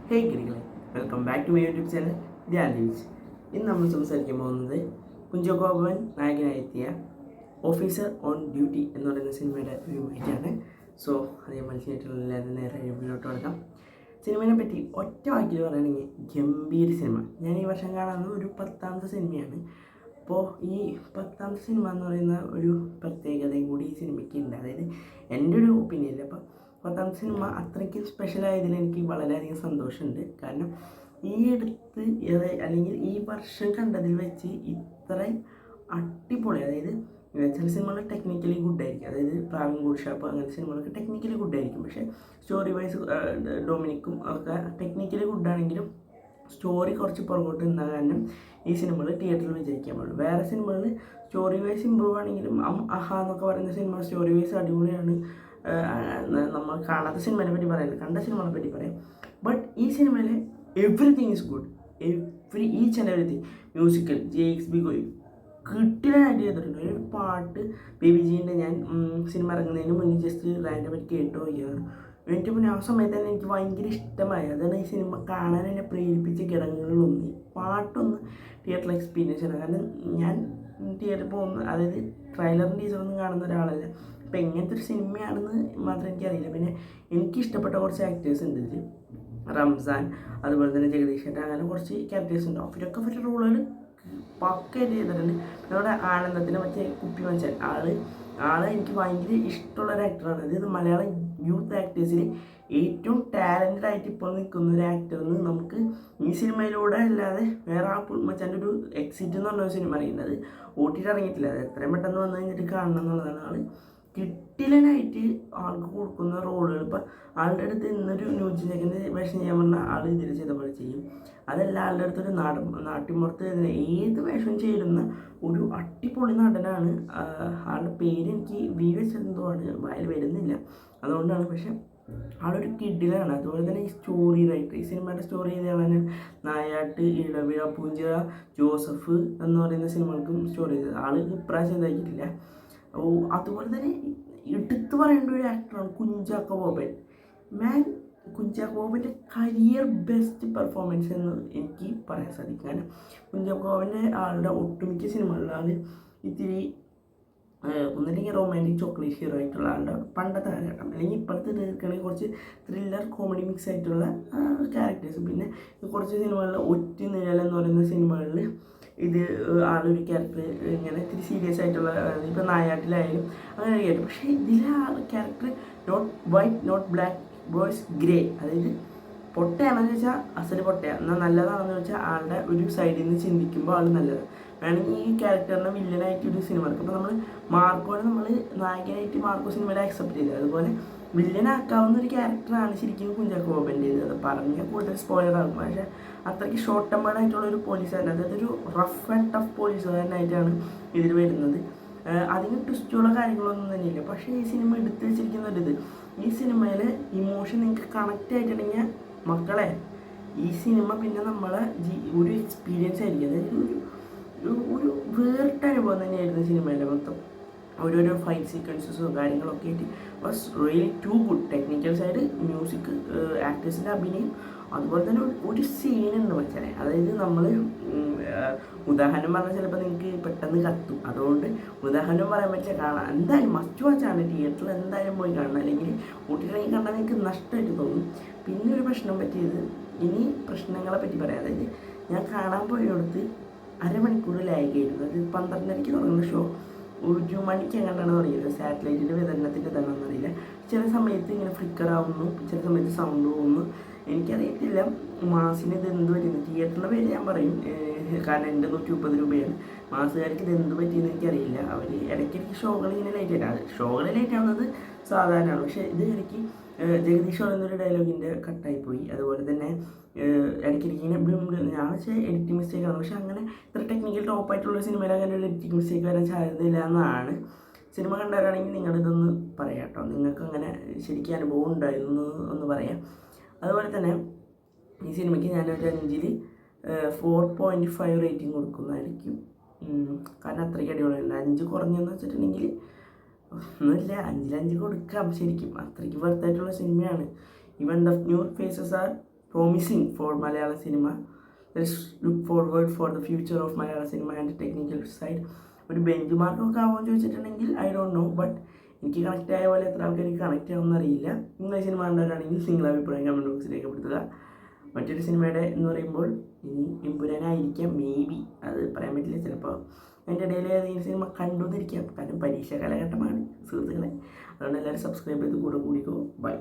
Hey കിളികളെ, welcome back to my YouTube channel Dhyan ലിവിച്ച്. ഇന്ന് നമ്മൾ സംസാരിക്കാൻ പോകുന്നത് കുഞ്ചാക്കോ ബോബൻ നായകനായെത്തിയ ഓഫീസർ ഓൺ ഡ്യൂട്ടി എന്ന് പറയുന്ന സിനിമയുടെ റിവ്യൂവായിട്ടാണ്. സോ അതേ മത്സരമായിട്ടുള്ള നേരെ റിവ്യൂലോട്ട് കൊടുക്കാം. സിനിമയെ പറ്റി ഒറ്റ വാക്കിൽ പറയുകയാണെങ്കിൽ ഗംഭീര സിനിമ. ഞാൻ ഈ വർഷം കാണുന്ന ഒരു 10ാമത്തെ സിനിമയാണ്. അപ്പോൾ ഈ 10ാമത്തെ സിനിമ എന്ന് പറയുന്ന ഒരു പ്രത്യേകതയും കൂടി ഈ സിനിമയ്ക്ക് ഉണ്ട്. അതായത് എൻ്റെ ഒരു ഒപ്പീനിയനിൽ അപ്പോൾ 10ാമത്തെ സിനിമ അത്രയ്ക്ക് സ്പെഷ്യലായതിൽ എനിക്ക് വളരെയധികം സന്തോഷമുണ്ട്. കാരണം ഈ അടുത്ത് അല്ലെങ്കിൽ ഈ വർഷം കണ്ടതിൽ വെച്ച് ഇത്ര അടിപൊളി, അതായത് ചില സിനിമകൾ ടെക്നിക്കലി ഗുഡായിരിക്കും, അതായത് പ്രാവിൻകൂട് ഷാപ്പ് അങ്ങനത്തെ സിനിമകളൊക്കെ ടെക്നിക്കലി ഗുഡായിരിക്കും. പക്ഷേ സ്റ്റോറി വൈസ് ഡൊമിനിക്കും ഒക്കെ ടെക്നിക്കലി ഗുഡാണെങ്കിലും സ്റ്റോറി കുറച്ച് പുറകോട്ട് നിന്നാൽ കാരണം ഈ സിനിമകൾ തിയേറ്ററിൽ വിജയിക്കാൻ പാടുള്ളൂ. വേറെ സിനിമകൾ സ്റ്റോറി വൈസ് ഇമ്പ്രൂവ് ആണെങ്കിലും എന്നൊക്കെ പറയുന്ന സിനിമ സ്റ്റോറി വൈസ് അടിപൊളിയാണ്. നമ്മൾ കാണാത്ത സിനിമയെ പറ്റി പറയാം, കണ്ട സിനിമകളെ പറ്റി പറയാം. ബട്ട് ഈ സിനിമയിൽ everything is good. Each and everything. Musical JXB ഗോയി കിട്ടിലായിട്ട് ചെയ്തിട്ടുണ്ട്. ഒരു പാട്ട് ബേബിജീൻ്റെ ഞാൻ സിനിമ ഇറങ്ങുന്നതിന് മുന്നേ ജസ്റ്റ് റാൻഡം പറ്റി കേട്ട് നോക്കിയതാണ്. എനിക്ക് പിന്നെ ആ സമയത്ത് തന്നെ എനിക്ക് ഭയങ്കര ഇഷ്ടമായി. അതാണ് ഈ സിനിമ കാണാൻ എന്നെ പ്രേരിപ്പിച്ച ഘടകങ്ങളിലൊന്ന്. പാട്ടൊന്ന് തിയേറ്ററിൽ എക്സ്പീരിയൻസ് ആണ്. കാരണം ഞാൻ തിയേറ്ററിൽ പോകുന്ന, അതായത് ട്രെയിലറും ടീച്ചറൊന്നും കാണുന്ന ഒരാളല്ല. അപ്പോൾ എങ്ങനത്തെ ഒരു സിനിമയാണെന്ന് മാത്രം എനിക്കറിയില്ല. പിന്നെ എനിക്കിഷ്ടപ്പെട്ട കുറച്ച് ആക്ടേഴ്സ് ഉണ്ട് ഇതിൽ. റംസാൻ, അതുപോലെ തന്നെ ജഗദീഷ് ചേട്ടൻ, അങ്ങനെ കുറച്ച് ക്യാരക്ടേഴ്സ് ഉണ്ട്. അവരൊക്കെ ഒരു റോളുകൾ പക്കയായിട്ട് ചെയ്തിട്ടുണ്ട്. നമ്മുടെ ആനന്ദത്തിൻ്റെ മറ്റേ കുപ്പി മനുഷ്യൻ ആള് എനിക്ക് ഭയങ്കര ഇഷ്ടമുള്ളൊരു ആക്ടറാണ്. അതായത് മലയാളം യൂത്ത് ആക്ടേഴ്സിൽ ഏറ്റവും ടാലൻറ്റഡ് ആയിട്ട് ഇപ്പോൾ നിൽക്കുന്ന ഒരു ആക്ടറിന് നമുക്ക് ഈ സിനിമയിലൂടെ അല്ലാതെ വേറെ ആ മച്ചാൻ്റെ ഒരു എക്സിറ്റ് എന്ന് പറഞ്ഞ ഒരു സിനിമ അറിയുന്നത് OTT ഇറങ്ങിയിട്ടില്ല. അത് എത്രയും പെട്ടെന്ന് വന്നു കഴിഞ്ഞിട്ട് കാണണം എന്നുള്ളതാണ്. ആൾ കിട്ടിലനായിട്ട് ആൾക്ക് കൊടുക്കുന്ന റോളുകൾ. ഇപ്പം ആളുടെ അടുത്ത് ഇന്നൊരു ന്യൂജിലേക്കിൻ്റെ വേഷം ചെയ്യാൻ പറഞ്ഞാൽ ആൾ ഇതിൽ ചെയ്ത പോലെ ചെയ്യും. അതല്ല, ആളുടെ അടുത്തൊരു നാട്ടിൻപുറത്ത് ഏത് വേഷം ചേരുന്ന ഒരു അടിപൊളി നടനാണ്. ആളുടെ പേര് എനിക്ക് വെച്ചെന്തോ ആണ് വായിൽ വരുന്നില്ല, അതുകൊണ്ടാണ്. പക്ഷെ ആളൊരു കിഡിലാണ്. അതുപോലെ തന്നെ ഈ സ്റ്റോറി റൈറ്റർ, ഈ സിനിമയുടെ സ്റ്റോറി ചെയ്തവന് നായാട്ട്, ഇടവിഴ, പൂഞ്ചിറ, ജോസഫ് എന്ന് പറയുന്ന സിനിമകൾക്കും സ്റ്റോറി ചെയ്തത് ആൾ ഇപ്രാവശ്യം ഇതാക്കിയിട്ടില്ല. അതുപോലെ തന്നെ എടുത്തു പറയേണ്ട ഒരു ആക്ടറാണ് കുഞ്ചാക്കോ ബോബൻ. കുഞ്ചാക്കോ ബോബൻ്റെ കരിയർ ബെസ്റ്റ് പെർഫോമൻസ് എന്ന് എനിക്ക് പറയാൻ സാധിക്കും. കാരണം കുഞ്ചാക്കോ ബോബൻ്റെ ആളുടെ ഒട്ടുമിക്ക സിനിമകളിൽ ആൾ ഇത്തിരി ഒന്നില്ലെങ്കിൽ റൊമാൻറ്റിക് ചോക്ലേറ്റ് ഹീറോ ആയിട്ടുള്ള ആളുടെ പണ്ടത്തെ കാലഘട്ടം, അല്ലെങ്കിൽ ഇപ്പോഴത്തെ എടുക്കുകയാണെങ്കിൽ കുറച്ച് ത്രില്ലർ കോമഡി മിക്സ് ആയിട്ടുള്ള ക്യാരക്ടേഴ്സ്. പിന്നെ കുറച്ച് സിനിമകളിൽ ഒറ്റ നിഴൽ എന്ന് പറയുന്ന സിനിമകളിൽ ഇത് ആളൊരു ക്യാരക്ടർ ഇങ്ങനെ ഇത്തിരി സീരിയസ് ആയിട്ടുള്ള, ഇപ്പോൾ നായാട്ടിലായാലും അങ്ങനെ കേട്ടു. പക്ഷേ ഇതിലെ character not white not black boys grey, അതായത് പൊട്ടയാണെന്ന് വെച്ചാൽ അസല് പൊട്ടയാണ്, എന്നാൽ നല്ലതാണെന്ന് വെച്ചാൽ ആളുടെ ഒരു സൈഡിൽ നിന്ന് ചിന്തിക്കുമ്പോൾ ആൾ നല്ലതാണ്. വേണമെങ്കിൽ ഈ ക്യാരക്ടറിനെ വില്ലനായിട്ട് ഒരു സിനിമ എടുക്കും. അപ്പോൾ നമ്മൾ മാർക്കോനെ നമ്മൾ നായകനായിട്ട് മാർക്കോ സിനിമയിൽ അക്സെപ്റ്റ് ചെയ്തത്, അതുപോലെ വില്ലനാക്കാവുന്ന ഒരു ക്യാരക്ടറാണ് ശരിക്കും കുഞ്ചാക്കോ ബോബൻ്റേത്. അത് പറഞ്ഞാൽ കൂടുതൽ സ്പോയിലർ ആകും. പക്ഷേ അത്രയ്ക്ക് ഷോർട്ട് ടെമ്പേർഡ് ആയിട്ടുള്ള ഒരു പോലീസുകാരൻ, അതായത് ഒരു റഫ് ആൻഡ് ടഫ് പോലീസുകാരനായിട്ടാണ് ഇതിൽ വരുന്നത്. അതിന് ട്വിസ്റ്റുള്ള കാര്യങ്ങളൊന്നും തന്നെയില്ല. പക്ഷേ ഈ സിനിമ എടുത്തു വെച്ചിരിക്കുന്ന ഒരിത്, ഈ സിനിമയിൽ ഇമോഷൻ നിങ്ങൾക്ക് കണക്റ്റ് ആയിട്ടുണ്ടെങ്കിൽ മക്കളെ, ഈ സിനിമ പിന്നെ നമ്മളെ ഒരു എക്സ്പീരിയൻസ് ആയിരിക്കും. അതായത് ഒരു വേറിട്ട അനുഭവം തന്നെയായിരുന്നു സിനിമയിലെ മൊത്തം. ഓരോരോ ഫൈറ്റ് സീക്വൻസസും കാര്യങ്ങളൊക്കെ ആയിട്ട് was really too good. Technical side, music, ആക്ടേഴ്സിൻ്റെ അഭിനയം, അതുപോലെ തന്നെ ഒരു സീനുണ്ട് മച്ചാനെ. അതായത് നമ്മൾ ഉദാഹരണം പറഞ്ഞാൽ ചിലപ്പോൾ നിങ്ങൾക്ക് പെട്ടെന്ന് കത്തും, അതുകൊണ്ട് ഉദാഹരണം പറയാൻ പറ്റില്ല. കാണാം, എന്തായാലും മസ്റ്റ് വാച്ചാണ്. തിയേറ്ററിൽ എന്തായാലും പോയി കാണണം, അല്ലെങ്കിൽ OTT കണ്ടാൽ നിങ്ങൾക്ക് നഷ്ടമായിട്ട് തോന്നും. പിന്നെ ഒരു പ്രശ്നം പറ്റിയത്, ഇനി പ്രശ്നങ്ങളെ പറ്റി പറയാം. അതായത് ഞാൻ കാണാൻ പോയടുത്ത് അരമണിക്കൂർ ലാഗായിരുന്നു. അത് 12:30 തുടങ്ങുന്ന ഷോ 1 മണിക്ക് എങ്ങനെയാണ് തുടങ്ങിയത്. സാറ്റലൈറ്റിൻ്റെ വിതരണത്തിൻ്റെ ഇതാണെന്ന് അറിയില്ല. ചില സമയത്ത് ഇങ്ങനെ ഫ്ലിക്കർ ആവുന്നു, ചില സമയത്ത് സൗണ്ട് പോകുന്നു. എനിക്കറിയത്തില്ല മാസിന് ഇത് എന്ത് പറ്റുന്നു. തിയേറ്ററിൻ്റെ പേര് ഞാൻ പറയും, കാരണം എൻ്റെ 130 രൂപയാണ്. മാസുകാർക്ക് ഇത് എന്ത് പറ്റിയെന്ന് എനിക്കറിയില്ല. അവർ ഇടയ്ക്കിടയ്ക്ക് ഷോകൾ ഇങ്ങനെ ലേറ്റ് ആയിട്ടാണ്. ഷോകൾ ലേറ്റ് ആവുന്നത് സാധാരണയാണ്. പക്ഷേ ഇത് ഇടയ്ക്ക് ജഗദീഷ് പറയുന്നൊരു ഡയലോഗിൻ്റെ കട്ടായിപ്പോയി. അതുപോലെ തന്നെ ഇടയ്ക്കിടയ്ക്ക് ഇങ്ങനെ ഞാൻ വെച്ചാൽ എഡിറ്റിംഗ് മിസ്റ്റേക്കാണ്. പക്ഷെ അങ്ങനെ ഇത്ര ടെക്നിക്കൽ ടോപ്പായിട്ടുള്ള സിനിമയിൽ അങ്ങനെ ഒരു എഡിറ്റിംഗ് മിസ്റ്റേക്ക് വരാൻ സാധ്യതയില്ല എന്നാണ്. സിനിമ കണ്ടവരാണെങ്കിൽ നിങ്ങളിതൊന്ന് പറയാം കേട്ടോ, നിങ്ങൾക്ക് അങ്ങനെ ശരിക്കും അനുഭവം ഉണ്ടായിരുന്നു ഒന്ന് പറയാം. അതുപോലെ തന്നെ ഈ സിനിമയ്ക്ക് ഞാനൊരു 5ൽ 4.5 റേറ്റിംഗ് കൊടുക്കുന്നതായിരിക്കും. കാരണം അത്രയ്ക്ക് അടിപൊളിയുണ്ട്. 5 കുറഞ്ഞെന്ന് വെച്ചിട്ടുണ്ടെങ്കിൽ ഒന്നുമില്ല, 5-5 കൊടുക്കാം. ശരിക്കും അത്രയ്ക്ക് വെർത്തായിട്ടുള്ള സിനിമയാണ്. Even the new faces are promising for Malayalam cinema. Let's look forward for the future of Malayalam cinema and the technical side. ഒരു ബെഞ്ച് മാർക്കൊക്കെ ആവുമെന്ന് ചോദിച്ചിട്ടുണ്ടെങ്കിൽ ഐ ഡോണ്ട് നോ, ബട്ട് എനിക്ക് കണക്റ്റ് ആയ പോലെ എത്ര ആൾക്കാർക്ക് കണക്റ്റ് ആവുമെന്ന് അറിയില്ല. ഇന്ന സിനിമ കണ്ടവരാണെങ്കിൽ സിംഗിൾ അഭിപ്രായം കമൻറ്റ് ബോക്സിൽ രേഖപ്പെടുത്തുക. മറ്റൊരു സിനിമയുടെ എന്ന് പറയുമ്പോൾ ഇനി എമ്പുരാനായിരിക്കാം, മേ ബി, അത് പറയാൻ പറ്റില്ല. ചിലപ്പോൾ അതിൻ്റെ ഇടയിൽ ഏതെങ്കിലും സിനിമ കണ്ടുവന്നിരിക്കാം, കാരണം പരീക്ഷാ കാലഘട്ടമാണ് സുഹൃത്തുക്കളെ. അതുകൊണ്ട് എല്ലാവരും സബ്സ്ക്രൈബ് ചെയ്ത് കൂടെ കൂടിക്കോ. ബൈ.